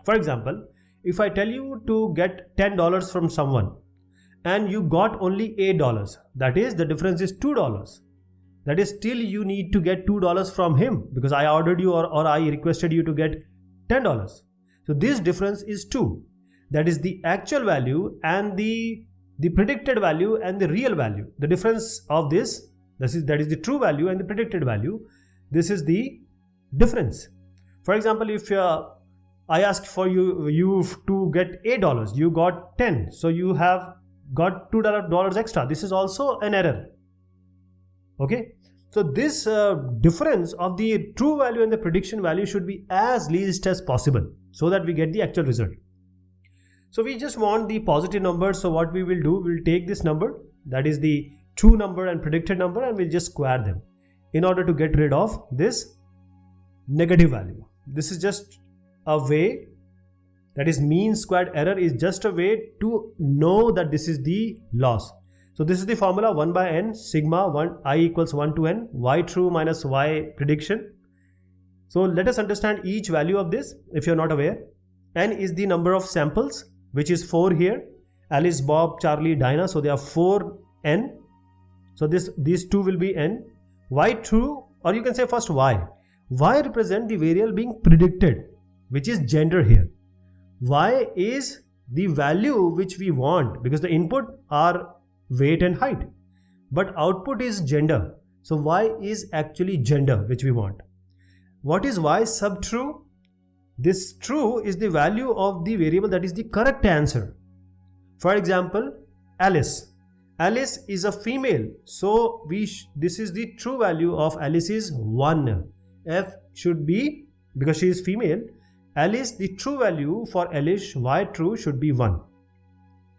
For example, if I tell you to get $10 from someone and you got only $8, that is, the difference is $2. That is, still you need to get $2 from him because I ordered you or I requested you to get $10. So this difference is 2. That is the actual value and the predicted value and the real value. The difference of that is the true value and the predicted value. This is the difference. For example, if I asked for you to get $8, you got 10, so you have got $2 extra. This is also an error. Okay, so this difference of the true value and the prediction value should be as least as possible so that we get the actual result. So we just want the positive number. So what we will do, we'll take this number, that is the true number and predicted number, and we'll just square them in order to get rid of this negative value. This is just a way, that is mean squared error is just a way to know that this is the loss. So this is the formula 1 by n sigma 1 I equals 1 to n y true minus y prediction. So let us understand each value of this if you are not aware. N is the number of samples, which is 4 here. Alice, Bob, Charlie, Dinah. So there are 4 n. So these 2 will be n. Y true, or you can say first y. Y represent the variable being predicted, which is gender here. Y is the value which we want because the input are weight and height, but output is gender. So Y is actually gender which we want. What is Y sub true? This true is the value of the variable that is the correct answer. For example, Alice. Alice is a female, so this is the true value of Alice is 1. F should be, because she is female, Alice, the true value for Alice, Y true should be 1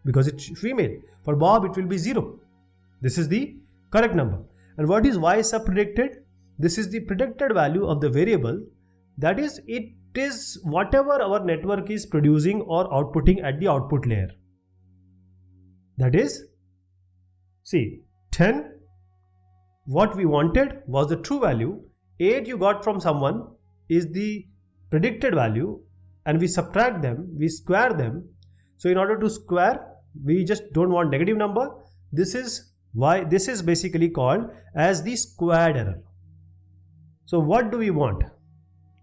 because it's female. For Bob it will be 0. This is the correct number. And what is Y sub predicted? This is the predicted value of the variable, that is, it is whatever our network is producing or outputting at the output layer. That is, see, 10, what we wanted was the true value, 8 you got from someone is the predicted value, and we subtract them, we square them. So in order to square, we just don't want negative number. This is why this is basically called as the squared error. So what do we want?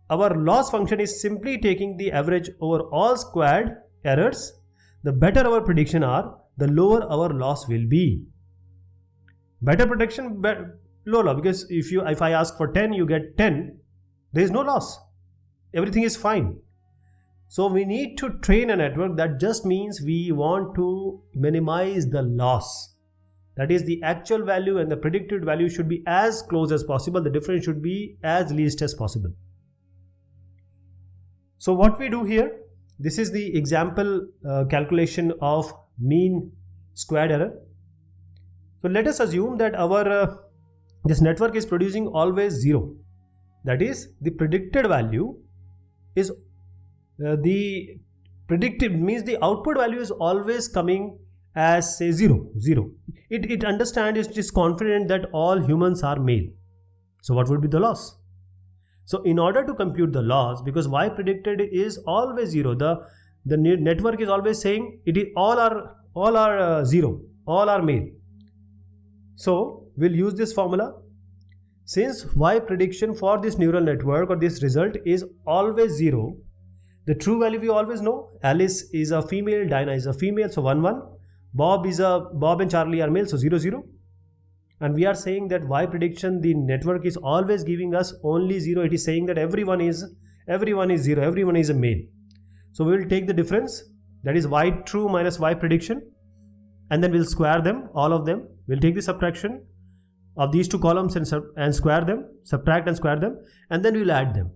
Our loss function is simply taking the average over all squared errors. The better our prediction are, the lower our loss will be. Better prediction, low loss, because if I ask for 10, you get 10, there is no loss. Everything is fine. So we need to train a network. That just means we want to minimize the loss. That is, the actual value and the predicted value should be as close as possible. The difference should be as least as possible. So what we do here, this is the example calculation of mean squared error. So let us assume that our this network is producing always 0. That is, the predicted value is the predictive means the output value is always coming as say 0. It understands, it is confident that all humans are male. So what would be the loss? So in order to compute the loss, because Y predicted is always 0, the network is always saying it is all are 0, all are male. So we'll use this formula. Since Y prediction for this neural network or this result is always 0, the true value we always know. Alice is a female, Dinah is a female, so 1 1. Bob and Charlie are male, so 0 0. And we are saying that Y prediction, the network is always giving us only 0. It is saying that everyone is 0, everyone is a male. So we will take the difference, that is Y true minus Y prediction, and then we'll square them, all of them. We'll take the subtraction of these two columns and square them, subtract and square them, and then we'll add them.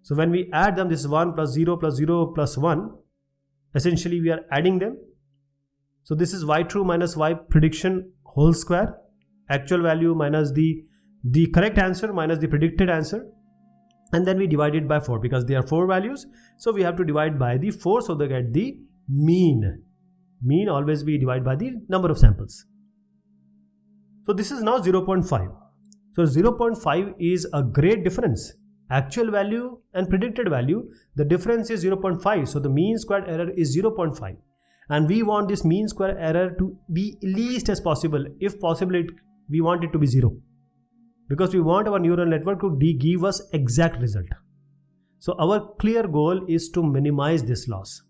So when we add them, this is 1 plus 0 plus 0 plus 1. Essentially we are adding them. So this is Y true minus Y prediction whole square, actual value minus the correct answer minus the predicted answer, and then we divide it by 4 because there are 4 values. So we have to divide by the 4 so they get the mean. Mean always we divide by the number of samples. So this is now 0.5. So 0.5 is a great difference. actual value and predicted value, the difference is 0.5. So the mean squared error is 0.5. And we want this mean square error to be least as possible. If possible, we want it to be 0. Because we want our neural network to give us exact result. So our clear goal is to minimize this loss.